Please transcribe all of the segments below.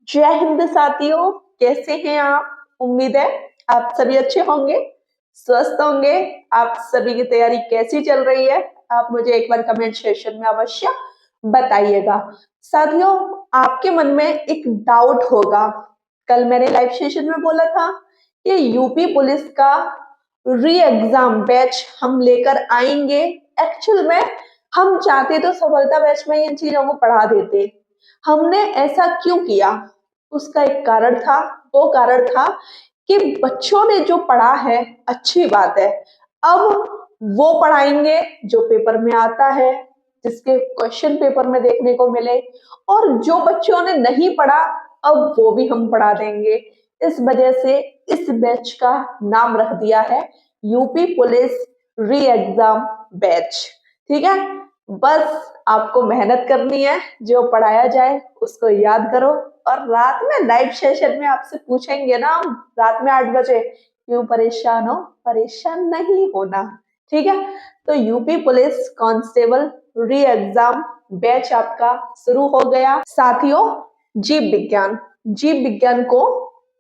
जय हिंद साथियों, कैसे हैं आप? उम्मीद है आप सभी अच्छे होंगे, स्वस्थ होंगे। आप सभी की तैयारी कैसी चल रही है? आप मुझे एक बार कमेंट सेक्शन में अवश्य बताइएगा। साथियों, आपके मन में एक डाउट होगा। कल मैंने लाइव सेशन में बोला था कि यूपी पुलिस का री एग्जाम बैच हम लेकर आएंगे। एक्चुअल में हम चाहते तो सफलता बैच में इन चीजों को पढ़ा देते। हमने ऐसा क्यों किया? उसका एक कारण था। वो कारण था कि बच्चों ने जो पढ़ा है अच्छी बात है, अब वो पढ़ाएंगे जो पेपर में आता है, जिसके क्वेश्चन पेपर में देखने को मिले। और जो बच्चों ने नहीं पढ़ा, अब वो भी हम पढ़ा देंगे। इस वजह से इस बैच का नाम रख दिया है यूपी पुलिस री एग्जाम बैच। ठीक है, बस आपको मेहनत करनी है, जो पढ़ाया जाए उसको याद करो। और रात में लाइव सेशन में आपसे पूछेंगे ना हम, रात में 8 बजे, क्यों परेशान हो? परेशान नहीं होना। ठीक है, तो यूपी पुलिस कांस्टेबल री एग्जाम बैच आपका शुरू हो गया। साथियों, जीव विज्ञान को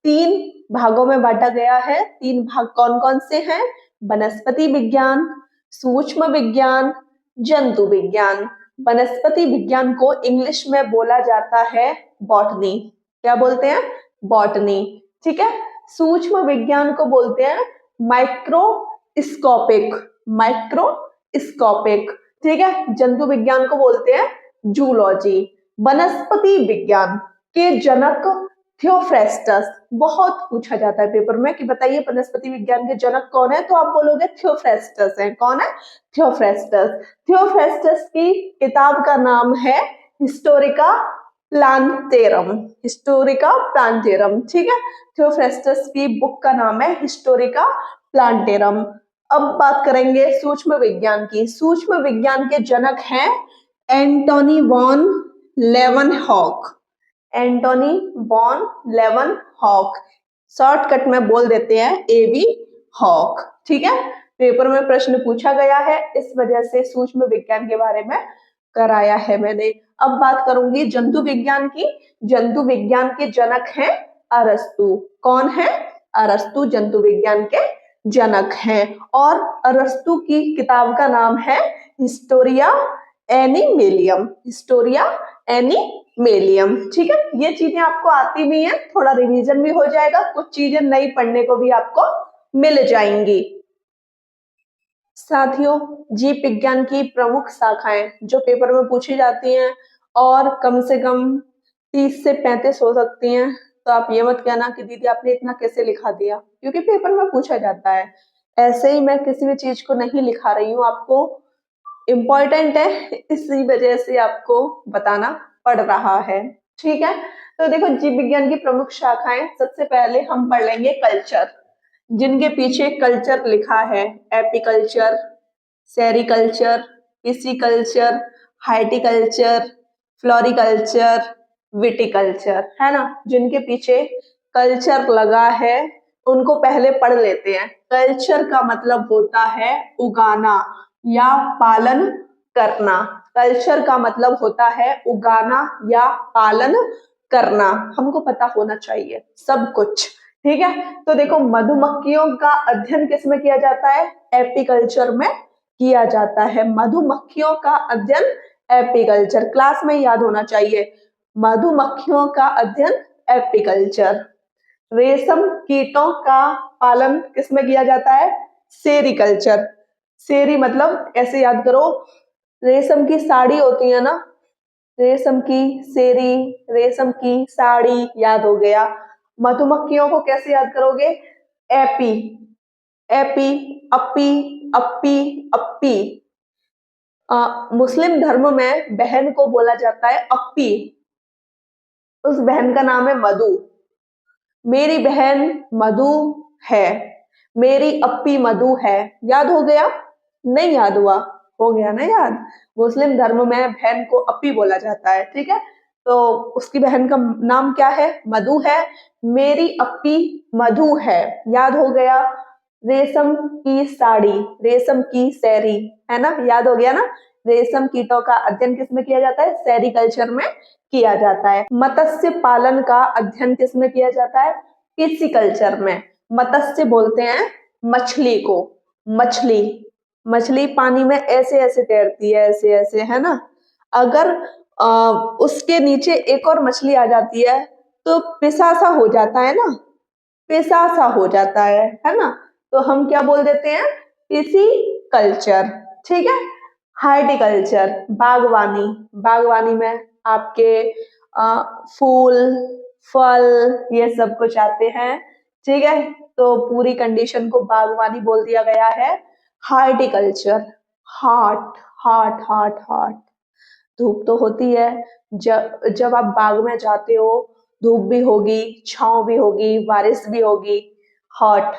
3 भागों में बांटा गया है। 3 भाग कौन कौन से हैं? वनस्पति विज्ञान, सूक्ष्म विज्ञान, जंतु विज्ञान। वनस्पति विज्ञान को इंग्लिश में बोला जाता है बॉटनी। क्या बोलते हैं? बॉटनी। ठीक है, सूक्ष्म विज्ञान को बोलते हैं माइक्रोस्कोपिक। माइक्रोस्कोपिक। ठीक है, जंतु विज्ञान को बोलते हैं जूलॉजी। वनस्पति विज्ञान के जनक थियोफ्रेस्टस। बहुत पूछा जाता है पेपर में कि बताइए वनस्पति विज्ञान के जनक कौन है, तो आप बोलोगे थियोफ्रेस्टस है। कौन है? थियोफ्रेस्टस। थियोफ्रेस्टस की किताब का नाम है हिस्टोरिका प्लांटेरम। Historica plantarum. ठीक है, थियोफ्रेस्टस की बुक का नाम है हिस्टोरिका प्लांटेरम। अब बात करेंगे सूक्ष्म विज्ञान की। सूक्ष्म विज्ञान के जनक हैं Antonie van Leeuwenhoek. Antonie van Leeuwenhoek, shortcut में बोल देते हैं एवी हॉक। ठीक है, पेपर में प्रश्न पूछा गया है, इस वजह से सूक्ष्म विज्ञान के बारे में कराया है मैंने। अब बात करूंगी जंतु विज्ञान की। जंतु विज्ञान के जनक हैं अरस्तु। कौन है? अरस्तु जंतु विज्ञान के जनक हैं। और अरस्तु की किताब का नाम है हिस्टोरिया एनिमेलियम। हिस्टोरिया एनिमेलियम। ठीक है, ये चीजें आपको आती भी हैं, थोड़ा रिवीजन भी हो जाएगा, कुछ चीजें नई पढ़ने को भी आपको मिल जाएंगी। साथियों, जीव विज्ञान की प्रमुख शाखाएं जो पेपर में पूछी जाती हैं और कम से कम 30 से 35 हो सकती हैं, तो आप ये मत कहना कि दीदी आपने इतना कैसे लिखा दिया, क्योंकि पेपर में पूछा जाता है। ऐसे ही मैं किसी भी चीज को नहीं लिखा रही हूँ, आपको इम्पोर्टेंट है, इसी वजह से आपको बताना पड़ रहा है। ठीक है, तो देखो जीव विज्ञान की प्रमुख शाखाएं, सबसे पहले हम पढ़ लेंगे कल्चर, जिनके पीछे कल्चर लिखा है। Apiculture, sericulture, pisciculture, horticulture, floriculture, viticulture, है ना। जिनके पीछे कल्चर लगा है उनको पहले पढ़ लेते हैं। कल्चर का मतलब होता है उगाना या पालन करना। कल्चर का मतलब होता है उगाना या पालन करना। हमको पता होना चाहिए सब कुछ। ठीक है, तो देखो मधुमक्खियों का अध्ययन किसमें किया जाता है? एपीकल्चर में किया जाता है। मधुमक्खियों का अध्ययन एपीकल्चर, क्लास में याद होना चाहिए। मधुमक्खियों का अध्ययन एपीकल्चर। रेशम कीटों का पालन किसमें किया जाता है? सेरिकल्चर। सेरी मतलब ऐसे याद करो, रेशम की साड़ी होती है ना, रेशम की सेरी, रेशम की साड़ी, याद हो गया। मधुमक्खियों को कैसे याद करोगे? एपी। एपी, अपी, अपी, अपी। मुस्लिम धर्म में बहन को बोला जाता है अपी। उस बहन का नाम है मधु। मेरी बहन मधु है, मेरी अपी मधु है। याद हो गया? नहीं याद हुआ? हो गया ना याद। मुस्लिम धर्म में बहन को अपी बोला जाता है। ठीक है, तो उसकी बहन का नाम क्या है? मधु है। मेरी अपी मधु है, याद हो गया। रेशम की साड़ी, रेशम की सेरी, है ना, याद हो गया ना। रेशम कीटों का अध्ययन किसमें किया जाता है? सेरिकल्चर में किया जाता है। मत्स्य पालन का अध्ययन किसमें किया जाता है? पिसिकल्चर में। मत्स्य बोलते हैं मछली को। मछली पानी में ऐसे ऐसे तैरती है, ऐसे ऐसे, है ना। अगर उसके नीचे एक और मछली आ जाती है तो पिसासा हो जाता है ना, पिसासा हो जाता है ना। तो हम क्या बोल देते हैं? पिसिकल्चर। ठीक है। हार्टिकल्चर, बागवानी में आपके फूल फल ये सब कुछ आते हैं। ठीक है। तो पूरी कंडीशन को बागवानी बोल दिया गया है। Horticulture, heart. धूप तो होती है, जब आप बाग में जाते हो धूप भी होगी, छांव भी होगी, बारिश भी होगी। हॉट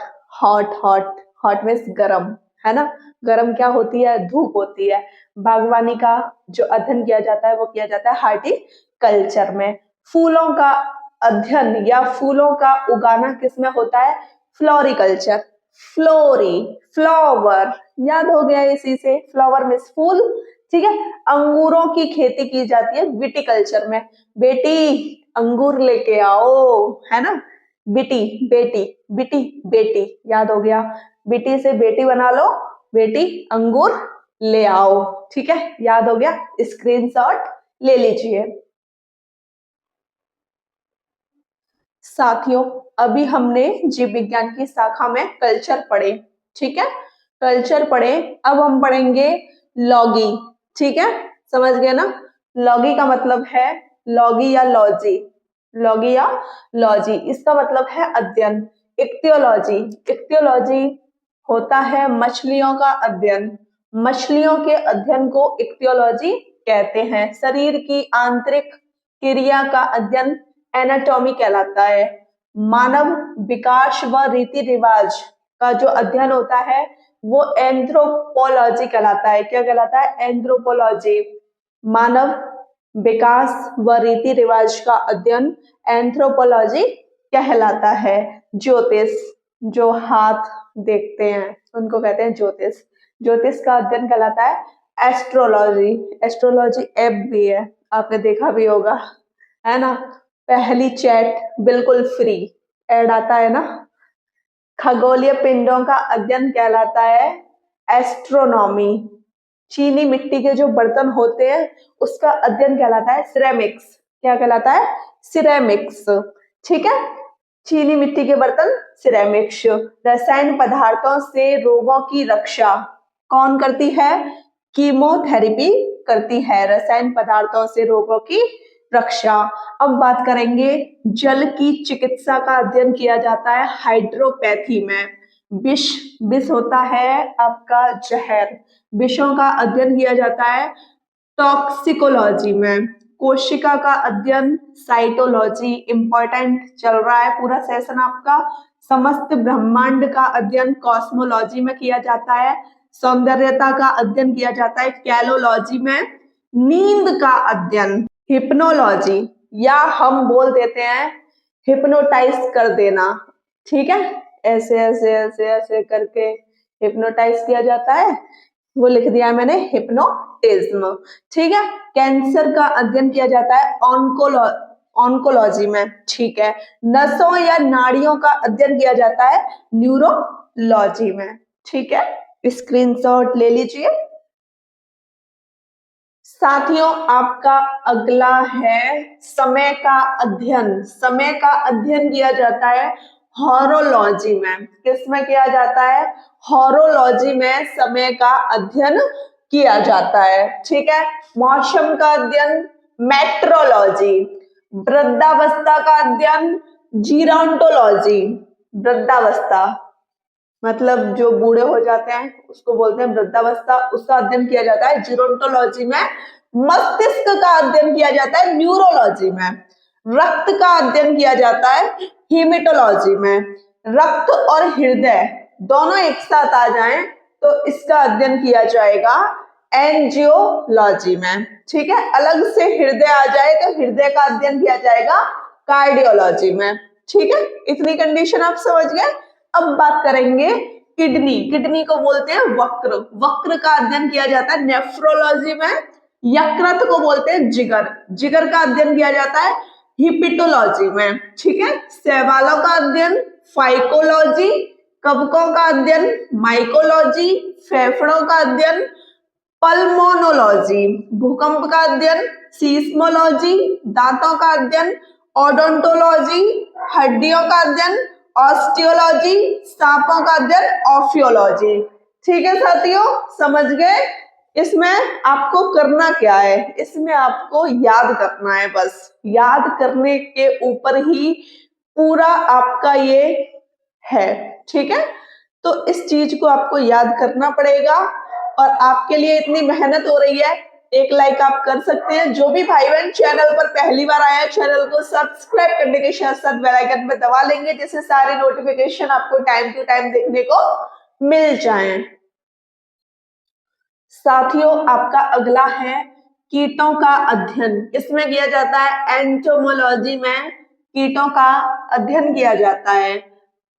मीन्स गरम, है ना। गरम क्या होती है? धूप होती है। बागवानी का जो अध्ययन किया जाता है वो किया जाता है हार्टिकल्चर में। फूलों का अध्ययन या फूलों का उगाना किसमें होता है? फ्लोरिकल्चर। फ्लावर याद हो गया इसी से, फ्लावर मीन्स फूल। ठीक है। अंगूरों की खेती की जाती है विटिकल्चर में। बेटी अंगूर लेके आओ, है ना। बेटी याद हो गया। बेटी से बेटी बना लो, बेटी अंगूर ले आओ। ठीक है, याद हो गया। स्क्रीनशॉट ले लीजिए। साथियों, अभी हमने जीव विज्ञान की शाखा में कल्चर पढ़े। ठीक है, कल्चर पढ़े। अब हम पढ़ेंगे लॉगी। ठीक है, समझ गए ना। लॉगी का मतलब है लॉगी या लॉजी, इसका मतलब है अध्ययन। इक्तियोलॉजी होता है मछलियों का अध्ययन। मछलियों के अध्ययन को इक्तियोलॉजी कहते हैं। शरीर की आंतरिक क्रिया का अध्ययन एनाटॉमी कहलाता है। मानव विकास व रीति रिवाज का जो अध्ययन होता है वो एंथ्रोपोलॉजी कहलाता है। क्या कहलाता है? एंथ्रोपोलॉजी। मानव विकास व रीति रिवाज का अध्ययन एंथ्रोपोलॉजी कहलाता है। ज्योतिष, जो हाथ देखते हैं उनको कहते हैं ज्योतिष। ज्योतिष का अध्ययन कहलाता है एस्ट्रोलॉजी ऐप भी है, आपने देखा भी होगा, है ना। पहली चैट बिल्कुल फ्री, ऐड आता है ना। खगोलीय पिंडों का अध्ययन कहलाता है एस्ट्रोनॉमी। चीनी मिट्टी के जो बर्तन होते हैं उसका अध्ययन कहलाता है सिरेमिक्स। क्या कहलाता है? सिरेमिक्स। ठीक है, चीनी मिट्टी के बर्तन सिरेमिक्स। रसायन पदार्थों से रोगों की रक्षा कौन करती है? कीमोथेरेपी करती है रसायन पदार्थों से रोगों की रक्षा। अब बात करेंगे जल की चिकित्सा का अध्ययन किया जाता है हाइड्रोपैथी में। विष होता है आपका जहर, विषों का अध्ययन किया जाता है टॉक्सिकोलॉजी में। कोशिका का अध्ययन साइटोलॉजी। इंपॉर्टेंट चल रहा है पूरा सेशन आपका। समस्त ब्रह्मांड का अध्ययन कॉस्मोलॉजी में किया जाता है। सौंदर्यता का अध्ययन किया जाता है कैलोलॉजी में। नींद का अध्ययन हिप्नोलॉजी, या हम बोल देते हैं हिप्नोटाइज कर देना। ठीक है, ऐसे ऐसे ऐसे ऐसे करके हिप्नोटाइज किया जाता है, वो लिख दिया है मैंने, हिप्नोटिज्म। ठीक है, कैंसर का अध्ययन किया जाता है ऑन्कोलॉजी में। ठीक है, नसों या नाड़ियों का अध्ययन किया जाता है न्यूरोलॉजी में। ठीक है, स्क्रीनशॉट ले लीजिए। साथियों, आपका अगला है समय का अध्ययन। समय का अध्ययन किया जाता है हॉरोलॉजी में। किसमें किया जाता है? हॉरोलॉजी में समय का अध्ययन किया जाता है। ठीक है, मौसम का अध्ययन मेट्रोलॉजी। वृद्धावस्था का अध्ययन जीरोंटोलॉजी। वृद्धावस्था मतलब जो बूढ़े हो जाते हैं उसको बोलते हैं वृद्धावस्था, उसका अध्ययन किया जाता है जीरोंटोलॉजी में। मस्तिष्क का अध्ययन किया जाता है न्यूरोलॉजी में। रक्त का अध्ययन किया जाता है हीमेटोलॉजी में। रक्त और हृदय दोनों एक साथ आ जाएं तो इसका अध्ययन किया जाएगा एंजियोलॉजी में। ठीक है, अलग से हृदय आ जाए तो हृदय का अध्ययन किया जाएगा कार्डियोलॉजी में। ठीक है, इतनी कंडीशन आप समझ गए। अब बात करेंगे किडनी, किडनी को बोलते हैं वक्र, वक्र का अध्ययन किया जाता है नेफ्रोलॉजी में। यकृत को बोलते हैं जिगर, जिगर का अध्ययन किया जाता है हिपेटोलॉजी में। ठीक है, शैवालों का अध्ययन फाइकोलॉजी, कवकों का अध्ययन माइकोलॉजी, फेफड़ों का अध्ययन पल्मोनोलॉजी, भूकंप का अध्ययन सीस्मोलॉजी, दांतों का अध्ययन ओडोंटोलॉजी, हड्डियों का अध्ययन ऑस्टियोलॉजी, सांपों का अध्ययन ऑफियोलॉजी। ठीक है साथियों, समझ गए? इसमें आपको करना क्या है, इसमें आपको याद करना है, बस याद करने के ऊपर ही पूरा आपका ये है। ठीक है, तो इस चीज को आपको याद करना पड़ेगा और आपके लिए इतनी मेहनत हो रही है, एक लाइक आप कर सकते हैं। जो भी भाई बहन चैनल पर पहली बार आया है, चैनल को सब्सक्राइब करने के साथ साथ बेल आइकन पे दबा लेंगे, जिससे सारे नोटिफिकेशन आपको टाइम टू टाइम देखने को मिल जाएं। साथियों, आपका अगला है कीटों का अध्ययन। इसमें किया जाता है एंटोमोलॉजी में कीटों का अध्ययन किया जाता है।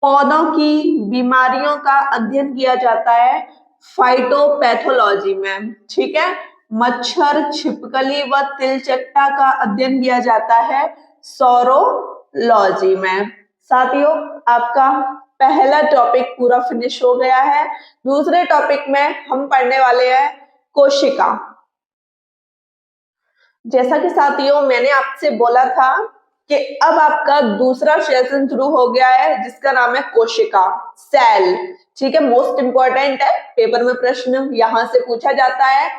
पौधों की बीमारियों का अध्ययन किया जाता है फाइटोपैथोलॉजी में। ठीक है, मच्छर, छिपकली व तिलचट्टा का अध्ययन किया जाता है सौरोलॉजी में। साथियों, आपका पहला टॉपिक पूरा फिनिश हो गया है। दूसरे टॉपिक में हम पढ़ने वाले हैं कोशिका। जैसा कि साथियों मैंने आपसे बोला था कि अब आपका दूसरा सेशन शुरू हो गया है, जिसका नाम है कोशिका, सेल। ठीक है, मोस्ट इंपॉर्टेंट है, पेपर में प्रश्न यहां से पूछा जाता है।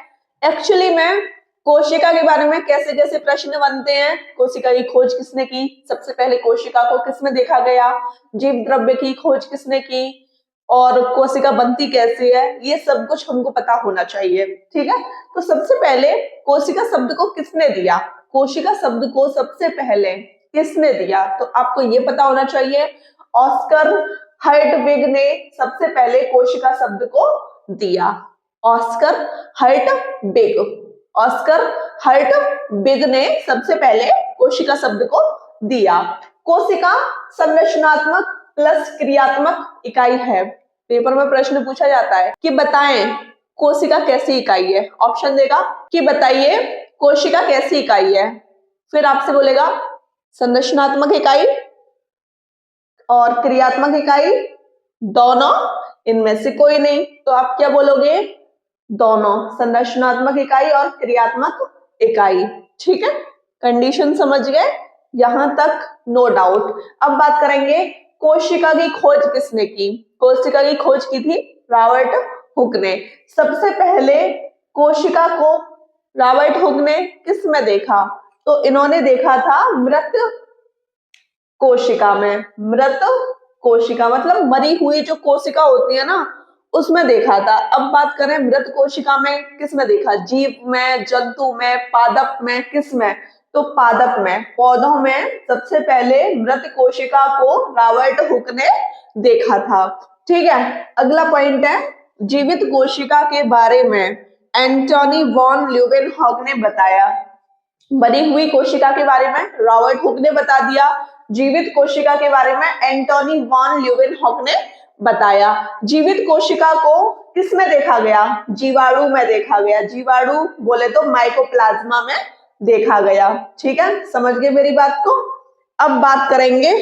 एक्चुअली में कोशिका के बारे में कैसे कैसे प्रश्न बनते हैं, कोशिका की खोज किसने की, सबसे पहले कोशिका को किसमें देखा गया, जीव द्रव्य की खोज किसने की, और कोशिका बनती कैसी है, ये सब कुछ हमको पता होना चाहिए। ठीक है, तो सबसे पहले कोशिका शब्द को किसने दिया, कोशिका शब्द को सबसे पहले किसने दिया, तो आपको ये पता होना चाहिए ऑस्कर हर्टविग ने सबसे पहले कोशिका शब्द को दिया। ऑस्कर हर्टविग, ऑस्कर हर्टविग ने सबसे पहले कोशिका शब्द को दिया। कोशिका संरचनात्मक प्लस क्रियात्मक इकाई है। पेपर में प्रश्न पूछा जाता है कि बताएं कोशिका कैसी इकाई है, ऑप्शन देगा कि बताइए कोशिका कैसी इकाई है, फिर आपसे बोलेगा संरचनात्मक इकाई और क्रियात्मक इकाई, दोनों, इनमें से कोई नहीं, तो आप क्या बोलोगे, दोनों, संरचनात्मक इकाई और क्रियात्मक इकाई। ठीक है, कंडीशन समझ गए, यहां तक नो डाउट। अब बात करेंगे कोशिका की खोज किसने की। कोशिका की खोज की थी रॉबर्ट हुक ने। सबसे पहले कोशिका को रॉबर्ट हुक ने किस में देखा, तो इन्होंने देखा था मृत कोशिका में। मृत कोशिका मतलब मरी हुई जो कोशिका होती है ना, उसमें देखा था। अब बात करें मृत कोशिका में किस में देखा, जीव में, जंतु में, पादप में, किस में, तो पादप में, पौधों में सबसे पहले मृत कोशिका को रॉबर्ट हुक ने देखा था। ठीक है, अगला पॉइंट है जीवित कोशिका के बारे में एंटोनी वॉन ल्यूवेनहॉक ने बताया। मरी हुई कोशिका के बारे में रॉबर्ट हुक ने बता दिया, जीवित कोशिका के बारे में एंटोनी वॉन ल्यूवेनहॉक ने बताया। जीवित कोशिका को किसमें देखा गया, जीवाणु में देखा गया। जीवाणु बोले तो माइकोप्लाज्मा में देखा गया। ठीक है, समझ गए मेरी बात को। अब बात करेंगे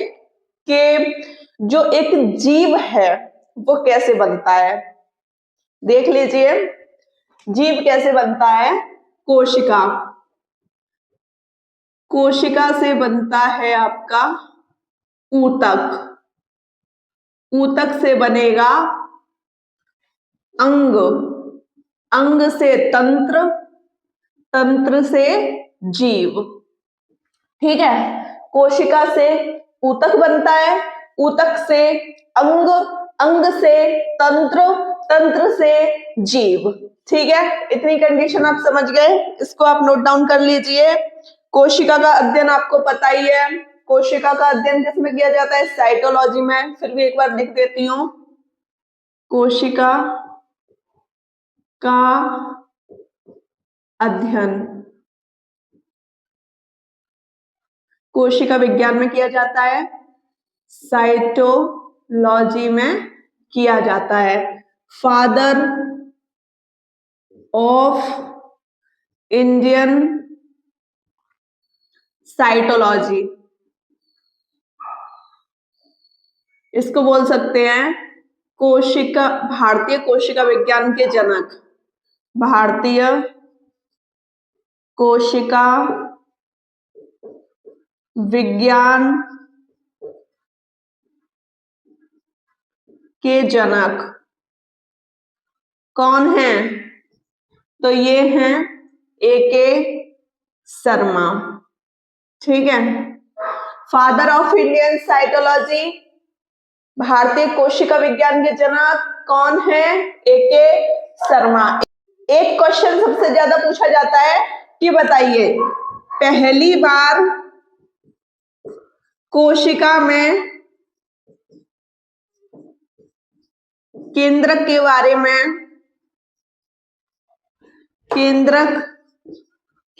कि जो एक जीव है वो कैसे बनता है। देख लीजिए जीव कैसे बनता है। कोशिका, कोशिका से बनता है आपका ऊतक, ऊतक से बनेगा अंग, अंग से तंत्र, तंत्र से जीव। ठीक है, कोशिका से ऊतक बनता है, ऊतक से अंग, अंग से तंत्र, तंत्र से जीव। ठीक है, इतनी कंडीशन आप समझ गए, इसको आप नोट डाउन कर लीजिए। कोशिका का अध्ययन आपको पता ही है, कोशिका का अध्ययन किसमें किया जाता है, साइटोलॉजी में। फिर भी एक बार लिख देती हूँ, कोशिका का अध्ययन कोशिका विज्ञान में किया जाता है, साइटोलॉजी में किया जाता है। फादर ऑफ इंडियन साइटोलॉजी, इसको बोल सकते हैं कोशिका, भारतीय कोशिका विज्ञान के जनक, भारतीय कोशिका विज्ञान के जनक कौन हैं? तो ये हैं A.K. शर्मा। ठीक है, फादर ऑफ इंडियन साइटोलॉजी, भारतीय कोशिका विज्ञान के जनक कौन है? A.K. शर्मा। एक क्वेश्चन सबसे ज्यादा पूछा जाता है कि बताइए पहली बार कोशिका में केंद्रक के बारे में, केंद्रक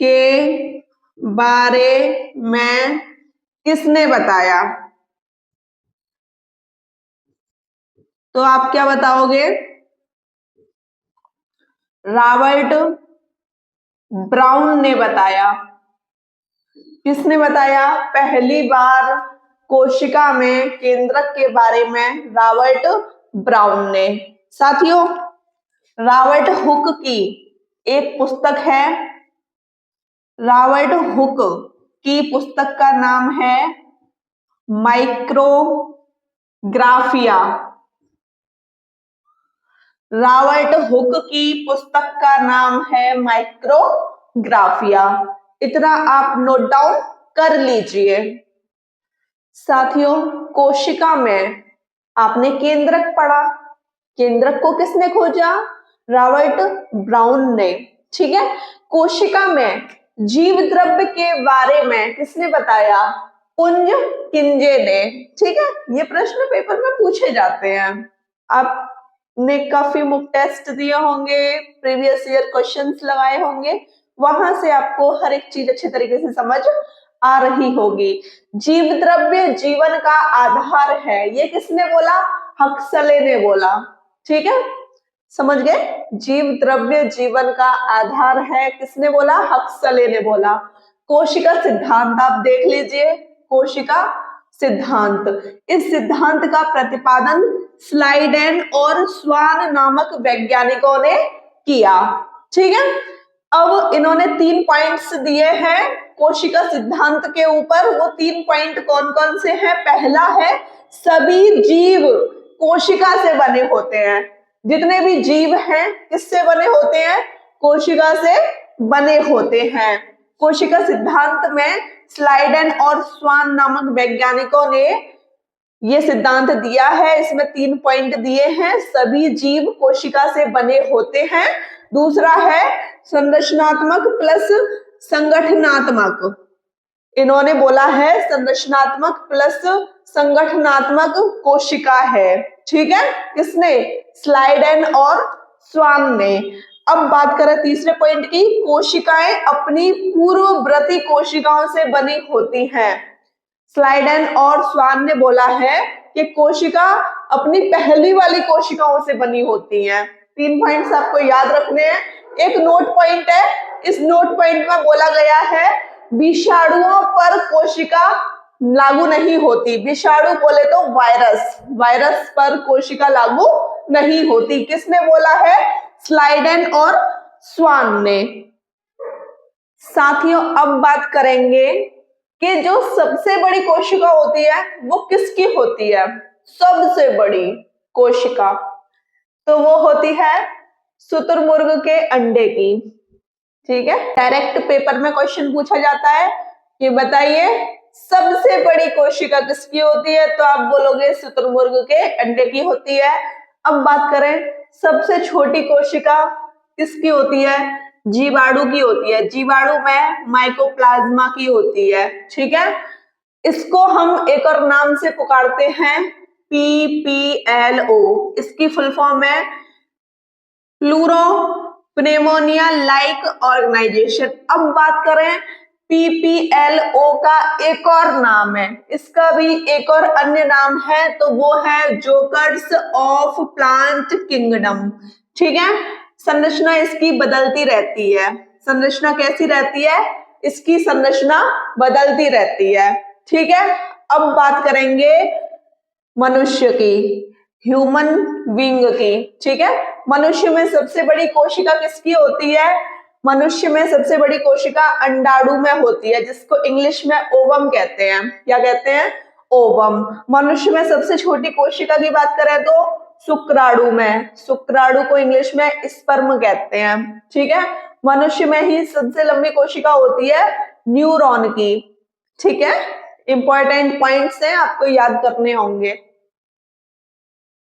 के बारे में किसने बताया? तो आप क्या बताओगे? रॉबर्ट ब्राउन ने बताया। किसने बताया? पहली बार कोशिका में केंद्रक के बारे में रॉबर्ट ब्राउन ने। साथियों, रॉबर्ट हुक की एक पुस्तक है, रॉबर्ट हुक की पुस्तक का नाम है माइक्रोग्राफिया। रॉबर्ट हुक की पुस्तक का नाम है माइक्रोग्राफिया। इतना आप नोट डाउन कर लीजिए। साथियों, कोशिका में आपने केंद्रक पढ़ा, केंद्रक को किसने खोजा? रॉबर्ट ब्राउन ने। ठीक है, कोशिका में जीव द्रव्य के बारे में किसने बताया? पुंज किंजे ने। ठीक है, ये प्रश्न पेपर में पूछे जाते हैं। आपने काफी मुक टेस्ट दिए होंगे, प्रीवियस ईयर क्वेश्चंस लगाए होंगे, वहां से आपको हर एक चीज अच्छे तरीके से समझ आ रही होगी। जीव द्रव्य जीवन का आधार है, ये किसने बोला? हक्सले ने बोला। ठीक है, समझ गए? जीव द्रव्य जीवन का आधार है, किसने बोला? हक्सले ने बोला। कोशिका सिद्धांत आप देख लीजिए, कोशिका सिद्धांत, इस सिद्धांत का प्रतिपादन स्लाइडेन और स्वान नामक वैज्ञानिकों ने किया। ठीक है, अब इन्होंने 3 पॉइंट्स दिए हैं कोशिका सिद्धांत के ऊपर। वो 3 पॉइंट कौन कौन से हैं? पहला है सभी जीव कोशिका से बने होते हैं। जितने भी जीव हैं किससे बने होते हैं? कोशिका से बने होते हैं। कोशिका सिद्धांत में स्लाइडेन और स्वान नामक वैज्ञानिकों ने ये सिद्धांत दिया है। इसमें 3 पॉइंट दिए हैं, सभी जीव कोशिका से बने होते हैं। दूसरा है संरचनात्मक प्लस संगठनात्मक। इन्होंने बोला है संरचनात्मक प्लस संगठनात्मक कोशिका है। ठीक है, किसने? स्लाइडेन और स्वान ने। अब बात करें तीसरे पॉइंट की, कोशिकाएं अपनी पूर्ववर्ती कोशिकाओं से बनी होती हैं। स्लाइडेन और स्वान ने बोला है कि कोशिका अपनी पहली वाली कोशिकाओं से बनी होती हैं। 3 पॉइंट्स आपको याद रखने हैं। एक नोट पॉइंट है, इस नोट पॉइंट में बोला गया है विषाणुओं पर कोशिका लागू नहीं होती। विषाणु बोले तो वायरस, वायरस पर कोशिका लागू नहीं होती। किसने बोला है? स्लाइडेन और स्वान ने। साथियों, अब बात करेंगे कि जो सबसे बड़ी कोशिका होती है वो किसकी होती है? सबसे बड़ी कोशिका तो वो होती है शुतुरमुर्ग के अंडे की। ठीक है, डायरेक्ट पेपर में क्वेश्चन पूछा जाता है कि बताइए सबसे बड़ी कोशिका किसकी होती है? तो आप बोलोगे शुतुरमुर्ग के अंडे की होती है। अब बात करें सबसे छोटी कोशिका किसकी होती है? जीवाणु की होती है। जीवाणु में माइकोप्लाज्मा की होती है। ठीक है, इसको हम एक और नाम से पुकारते हैं PPLO। इसकी फुल फॉर्म है प्लूरो प्नेमोनिया लाइक ऑर्गेनाइजेशन। अब बात करें PPLO का एक और नाम है, इसका भी एक और अन्य नाम है, तो वो है जोकर्स ऑफ प्लांट किंगडम। ठीक है, संरचना इसकी बदलती रहती है। संरचना कैसी रहती है? इसकी संरचना बदलती रहती है। ठीक है, अब बात करेंगे मनुष्य की, ह्यूमन बीइंग की। ठीक है, मनुष्य में सबसे बड़ी कोशिका किसकी होती है? मनुष्य में सबसे बड़ी कोशिका अंडाणु में होती है, जिसको इंग्लिश में ओवम कहते हैं। क्या कहते हैं? ओवम। मनुष्य में सबसे छोटी कोशिका की बात करें तो शुक्राणु में, शुक्राणु को इंग्लिश में स्पर्म कहते हैं। ठीक है, मनुष्य में ही सबसे लंबी कोशिका होती है न्यूरॉन की। ठीक है, इंपॉर्टेंट पॉइंट्स हैं, आपको याद करने होंगे।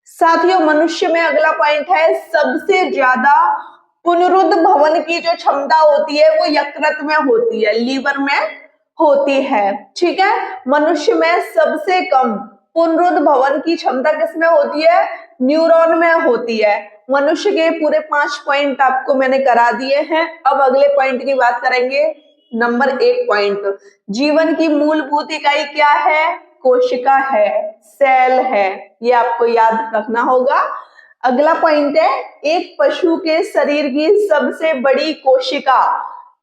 साथियों, मनुष्य में अगला पॉइंट है, सबसे ज्यादा पुनरुद्ध भवन की जो क्षमता होती है वो यकृत में होती है, लीवर में होती है। ठीक है, मनुष्य में सबसे कम पुनरुद्ध भवन की क्षमता किसमें होती है? न्यूरॉन में होती है। मनुष्य के पूरे 5 पॉइंट आपको मैंने करा दिए हैं। अब अगले पॉइंट की बात करेंगे। नंबर 1 पॉइंट, जीवन की मूलभूत इकाई क्या है? कोशिका है, सेल है, ये आपको याद रखना होगा। अगला पॉइंट है, एक पशु के शरीर की सबसे बड़ी कोशिका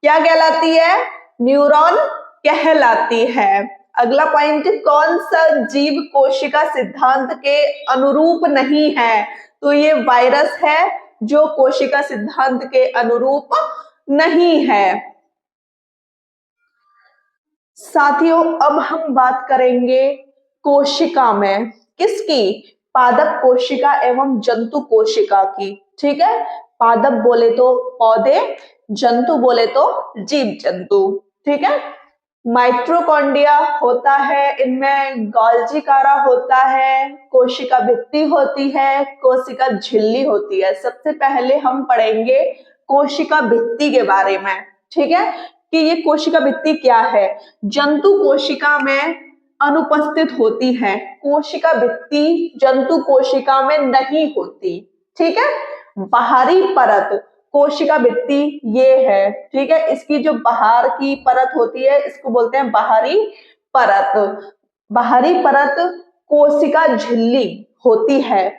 क्या कहलाती है? न्यूरॉन कहलाती है। अगला पॉइंट, कौन सा जीव कोशिका सिद्धांत के अनुरूप नहीं है? तो ये वायरस है जो कोशिका सिद्धांत के अनुरूप नहीं है। साथियों, अब हम बात करेंगे कोशिका में किसकी? पादप कोशिका एवं जंतु कोशिका की। ठीक है, पादप बोले तो पौधे, जंतु बोले तो जीव जंतु। ठीक है, माइटोकॉन्ड्रिया होता है, इनमें गोल्जी कारा होता है, कोशिका भित्ति होती है, कोशिका झिल्ली होती है। सबसे पहले हम पढ़ेंगे कोशिका भित्ति के बारे में। ठीक है, कि ये कोशिका भित्ति क्या है? जंतु कोशिका में अनुपस्थित होती है, कोशिका भित्ति जंतु कोशिका में नहीं होती। ठीक है, बाहरी परत कोशिका भित्ति ये है। ठीक है, इसकी जो बाहर की परत होती है इसको बोलते हैं बाहरी परत। बाहरी परत कोशिका झिल्ली होती है।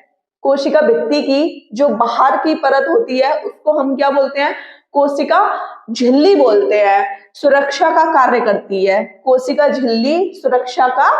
कोशिका भित्ति की जो बाहर की परत होती है उसको हम क्या बोलते हैं? कोशिका झिल्ली बोलते हैं। सुरक्षा का कार्य करती है, कोशिका झिल्ली सुरक्षा का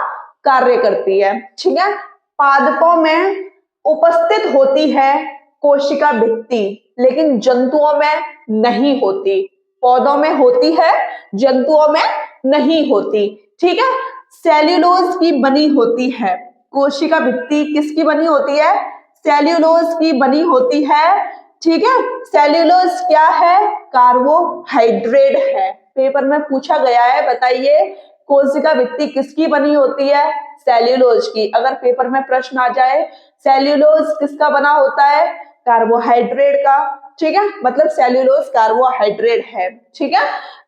कार्य करती है। ठीक है, पादपों में उपस्थित होती है कोशिका भित्ति, लेकिन जंतुओं में नहीं होती। पौधों में होती है, जंतुओं में नहीं होती। ठीक है, सेल्यूलोज की बनी होती है कोशिका भित्ति। किसकी बनी होती है? सेल्यूलोज की बनी होती है। ठीक है, सेल्यूलोज क्या है? कार्बोहाइड्रेट है। पेपर में पूछा गया है, बताइए कोशिका भित्ति किसकी बनी होती है? सेल्यूलोज की। अगर पेपर में प्रश्न आ जाए सेल्यूलोज किसका बना होता है? कार्बोहाइड्रेट का। ठीक है, मतलब सेल्यूलोज कार्बोहाइड्रेट है। ठीक है,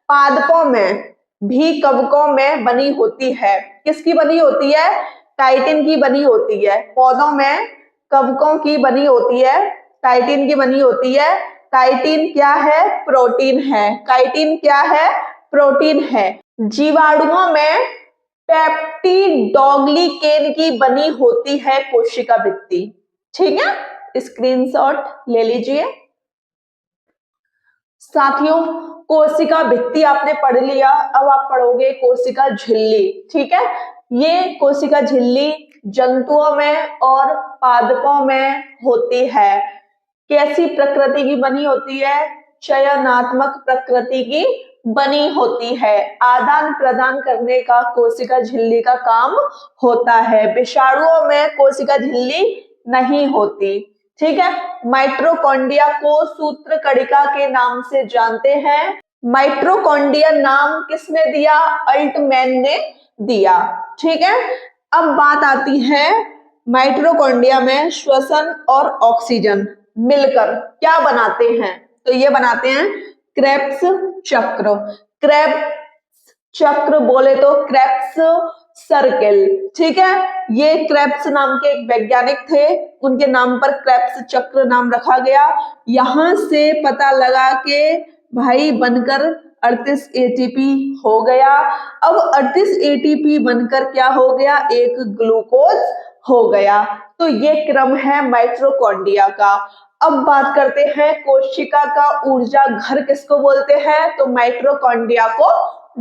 पादपों में भी कवकों में बनी होती है। किसकी बनी होती है? काइटिन की बनी होती है। पौधों में कवकों की बनी होती है, काइटिन की बनी होती है। काइटिन क्या है? प्रोटीन है। काइटिन क्या है? प्रोटीन है। जीवाणुओं में पेप्टिडोग्लिकेन की बनी होती है कोशिका भित्ति। ठीक है, स्क्रीनशॉट ले लीजिए। साथियों, कोशिका भित्ति आपने पढ़ लिया, अब आप पढ़ोगे कोशिका झिल्ली। ठीक है, ये कोशिका झिल्ली जंतुओं में और पादपों में होती है। कैसी प्रकृति की बनी होती है? चयनात्मक प्रकृति की बनी होती है। आदान प्रदान करने का कोशिका झिल्ली का काम होता है। विषाणुओं में कोशिका झिल्ली नहीं होती। ठीक है, माइटोकॉन्ड्रिया को सूत्र कणिका के नाम से जानते हैं। माइटोकॉन्ड्रिया नाम किसने दिया? अल्टमैन ने दिया। ठीक है, अब बात आती है माइटोकॉन्ड्रिया में श्वसन और ऑक्सीजन मिलकर क्या बनाते हैं? तो ये बनाते हैं क्रेब्स चक्र। क्रेब्स चक्र बोले तो क्रेब्स सर्किल। ठीक है, ये क्रेब्स नाम के एक वैज्ञानिक थे, उनके नाम पर क्रेब्स चक्र नाम रखा गया। यहां से पता लगा के भाई बनकर 38 एटीपी हो गया। अब 38 एटीपी बनकर क्या हो गया, एक ग्लूकोज हो गया। तो ये क्रम है माइटोकॉन्ड्रिया का। अब बात करते हैं कोशिका का ऊर्जा घर किसको बोलते हैं, तो माइटोकॉन्ड्रिया को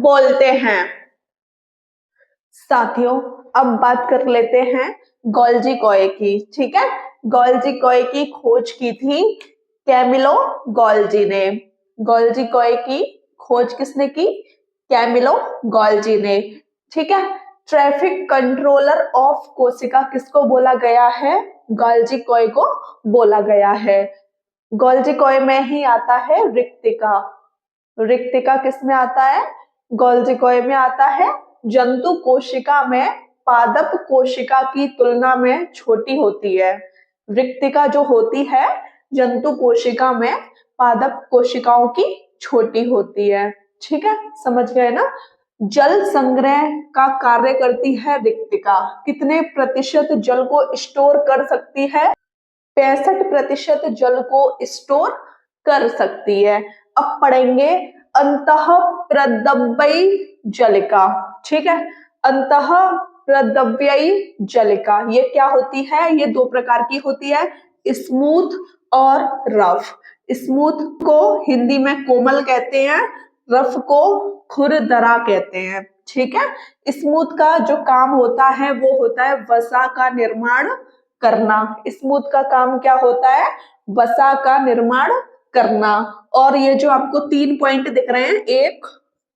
बोलते हैं। साथियों अब बात कर लेते हैं गोल्जी कॉय की। ठीक है, गोल्जी कॉय की खोज की थी कैमिलो गोल्जी ने। गोल्जी कॉय की खोज किसने की, कैमिलो गोल्जी ने। ठीक है, ट्रैफिक कंट्रोलर ऑफ कोशिका किसको बोला गया है, गोल्जी कॉय को बोला गया है। गोल्जी कॉय में ही आता है रिक्तिका। रिक्तिका किसमें आता है, गोल्जी कॉय में आता है। जंतु कोशिका में पादप कोशिका की तुलना में छोटी होती है। रिक्तिका जो होती है जंतु कोशिका में पादप कोशिकाओं की छोटी होती है। ठीक है, समझ गए ना। जल संग्रह का कार्य करती है रिक्तिका। कितने प्रतिशत जल को स्टोर कर सकती है, 65% जल को स्टोर कर सकती है। अब पढ़ेंगे अंतः प्रद्रव्यी जलिका। ठीक है, अंतः प्रद्रव्यी जलिका ये क्या होती है, ये दो प्रकार की होती है, स्मूथ और रफ। स्मूथ को हिंदी में कोमल कहते हैं, रफ को खुरदरा कहते हैं। ठीक है, स्मूथ का जो काम होता है वो होता है वसा का निर्माण करना। स्मूथ का काम क्या होता है, वसा का निर्माण करना। और ये जो आपको 3 पॉइंट दिख रहे हैं 1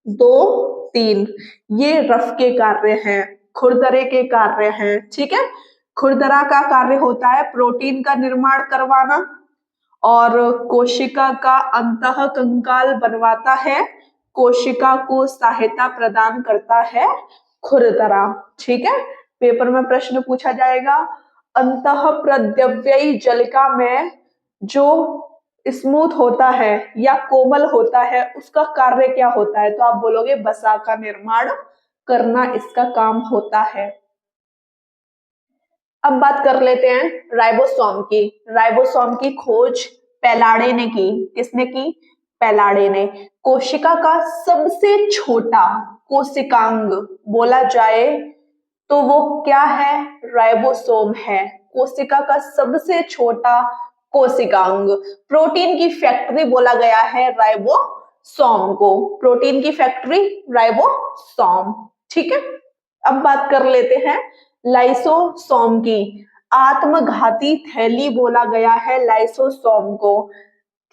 2 3, ये रफ के कार्य हैं, खुरदरे के कार्य हैं। ठीक है, खुरदरा का कार्य होता है प्रोटीन का निर्माण करवाना, और कोशिका का अंतः कंकाल बनवाता है, कोशिका को सहायता प्रदान करता है खुरदरा। ठीक है, पेपर में प्रश्न पूछा जाएगा अंतः प्रद्रव्यी जलिका में जो स्मूथ होता है या कोमल होता है उसका कार्य क्या होता है, तो आप बोलोगे वसा का निर्माण करना इसका काम होता है। अब बात कर लेते हैं राइबोसोम की। राइबोसोम की खोज पैलाडे ने की। किसने की, पैलाडे ने। कोशिका का सबसे छोटा कोशिकांग बोला जाए तो वो क्या है, राइबोसोम है। कोशिका का सबसे छोटा कोशिकांग। प्रोटीन की फैक्ट्री बोला गया है राइबोसोम को। प्रोटीन की फैक्ट्री राइबोसोम। ठीक है, अब बात कर लेते हैं लाइसोसोम की। आत्मघाती थैली बोला गया है लाइसोसोम को।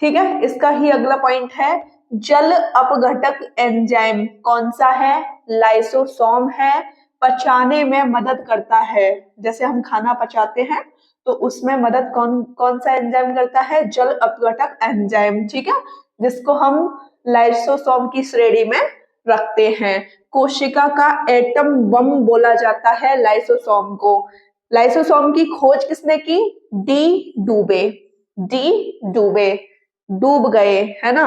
ठीक है, इसका ही अगला पॉइंट है जल अपघटक एंजाइम कौन सा है, लाइसोसोम है। पचाने में मदद करता है, जैसे हम खाना पचाते हैं तो उसमें मदद कौन कौन सा एंजाइम करता है, जल अपघटक एंजाइम। ठीक है, जिसको हम लाइसोसोम की श्रेणी में रखते हैं। कोशिका का एटम बम बोला जाता है लाइसोसोम को। लाइसोसोम की खोज किसने की, डी डूबे। डी डूबे, डूब गए है ना।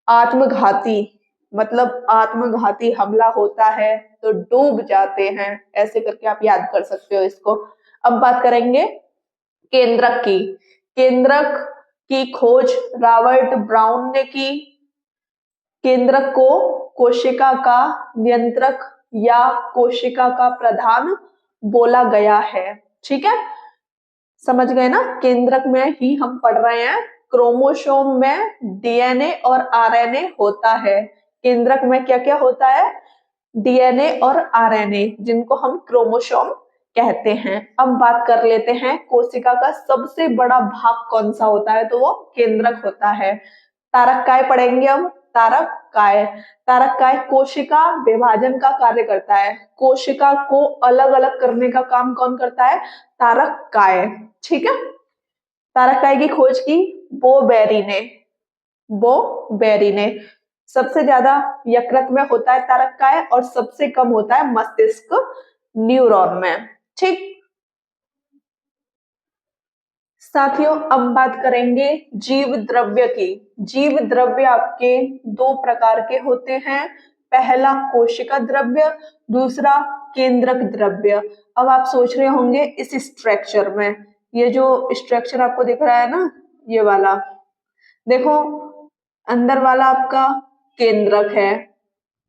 आत्मघाती मतलब आत्मघाती हमला होता है तो डूब जाते हैं, ऐसे करके आप याद कर सकते हो इसको। अब बात करेंगे केंद्रक की। केंद्रक की खोज रॉबर्ट ब्राउन ने की। केंद्रक को कोशिका का नियंत्रक या कोशिका का प्रधान बोला गया है। ठीक है, समझ गए ना। केंद्रक में ही हम पढ़ रहे हैं, क्रोमोसोम में डीएनए और आरएनए होता है। केंद्रक में क्या क्या होता है, डीएनए और आरएनए, जिनको हम क्रोमोसोम कहते हैं। अब बात कर लेते हैं कोशिका का सबसे बड़ा भाग कौन सा होता है, तो वो केंद्रक होता है। तारक काय पढ़ेंगे अब। तारक काय, तारक काय कोशिका विभाजन का कार्य करता है। कोशिका को अलग अलग करने का काम कौन करता है, तारक काय। ठीक है, तारक काय की खोज की बो बेरी ने। बो बेरी ने। सबसे ज्यादा यकृत में होता है तारक काय और सबसे कम होता है मस्तिष्क न्यूरॉन में। ठीक साथियों, अब बात करेंगे जीव द्रव्य की। जीव द्रव्य आपके 2 प्रकार के होते हैं, पहला कोशिका द्रव्य, दूसरा केंद्रक द्रव्य। अब आप सोच रहे होंगे इस स्ट्रक्चर में, ये जो स्ट्रक्चर आपको दिख रहा है ना, ये वाला देखो, अंदर वाला आपका केंद्रक है,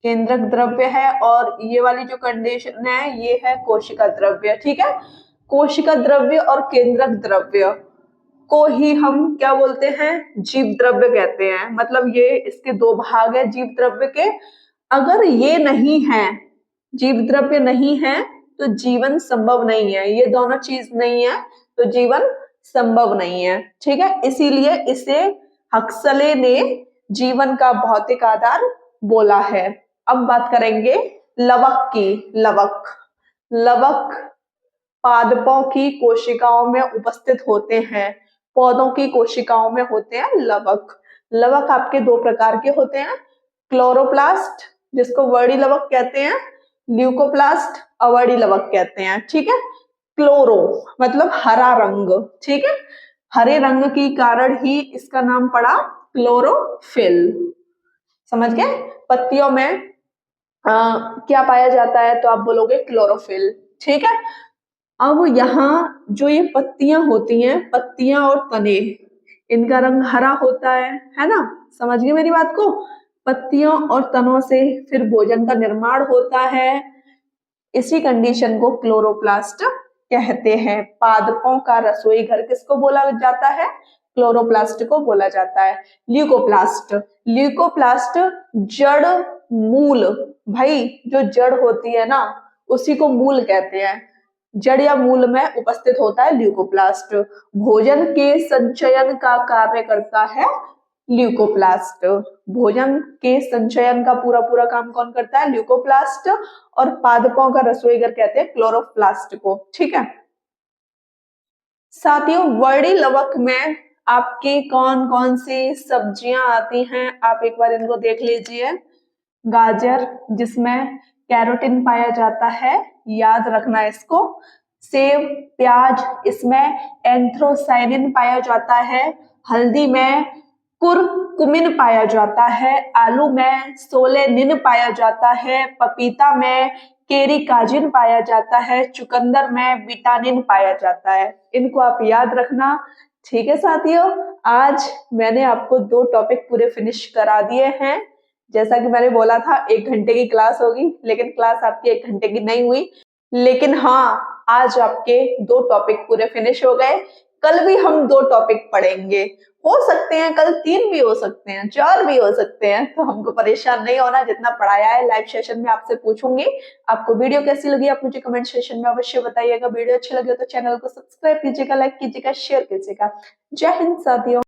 केंद्रक द्रव्य है। और ये वाली जो कंडीशन है ये है कोशिका द्रव्य। ठीक है, कोशिका द्रव्य और केंद्रक द्रव्य को ही हम क्या बोलते हैं, जीव द्रव्य कहते हैं। मतलब ये इसके दो भाग है जीव द्रव्य के। अगर ये नहीं है, जीव द्रव्य नहीं है तो जीवन संभव नहीं है। ये दोनों चीज नहीं है तो जीवन संभव नहीं है। ठीक है, इसीलिए इसे हक्सले ने जीवन का भौतिक आधार बोला है। अब बात करेंगे लवक की। लवक पादपों की कोशिकाओं में उपस्थित होते हैं, पौधों की कोशिकाओं में होते हैं लवक। लवक आपके दो प्रकार के होते हैं, क्लोरोप्लास्ट जिसको वर्णी लवक कहते हैं, ल्यूकोप्लास्ट अवर्णी लवक कहते हैं। ठीक है, क्लोरो मतलब हरा रंग। ठीक है, हरे रंग की कारण ही इसका नाम पड़ा क्लोरोफिल। समझ गए? पत्तियों में क्या पाया जाता है तो आप बोलोगे क्लोरोफिल। ठीक है, अब यहाँ जो ये पत्तियां होती हैं, पत्तियां और तने, इनका रंग हरा होता है ना? समझ गए मेरी बात को? पत्तियों और तनों से फिर भोजन का निर्माण होता है। इसी कंडीशन को क्लोरोप्लास्ट कहते हैं। पादपों का रसोई घर किसको बोला जाता है? क्लोरोप्लास्ट को बोला जाता है। ल्यूकोप्लास्ट जड़ मूल, भाई जो जड़ होती है ना उसी को मूल कहते हैं। जड़ या मूल में उपस्थित होता है ल्यूकोप्लास्ट। भोजन के संचयन का कार्य करता है ल्यूकोप्लास्ट। भोजन के संचयन का पूरा पूरा काम कौन करता है? ल्यूकोप्लास्ट। और पादपों का रसोई घर कहते हैं क्लोरोप्लास्ट को। ठीक है साथियों, वर्णी लवक में आपके कौन कौन सी सब्जियां आती हैं आप एक बार इनको देख लीजिए। गाजर जिसमें कैरोटीन पाया जाता है, याद रखना इसको। सेब, प्याज इसमें एंथ्रोसायनिन पाया जाता है। हल्दी में कुरकुमिन पाया जाता है। आलू में सोलेनिन पाया जाता है। पपीता में केरिकाजिन पाया जाता है। चुकंदर में विटामिन पाया जाता है। इनको आप याद रखना। ठीक है साथियों, आज मैंने आपको 2 टॉपिक पूरे फिनिश करा दिए हैं। जैसा कि मैंने बोला था 1 घंटे की क्लास होगी, लेकिन क्लास आपकी 1 घंटे की नहीं हुई। लेकिन हाँ, आज आपके 2 टॉपिक पूरे फिनिश हो गए। कल भी हम 2 टॉपिक पढ़ेंगे, हो सकते हैं कल 3 भी हो सकते हैं, 4 भी हो सकते हैं। तो हमको परेशान नहीं होना, जितना पढ़ाया है लाइव सेशन में आपसे पूछूंगी। आपको वीडियो कैसी लगी आप मुझे कमेंट सेशन में अवश्य बताइएगा। वीडियो अच्छी लगे तो चैनल को सब्सक्राइब कीजिएगा, लाइक कीजिएगा, शेयर कीजिएगा। जय हिंद साथियों।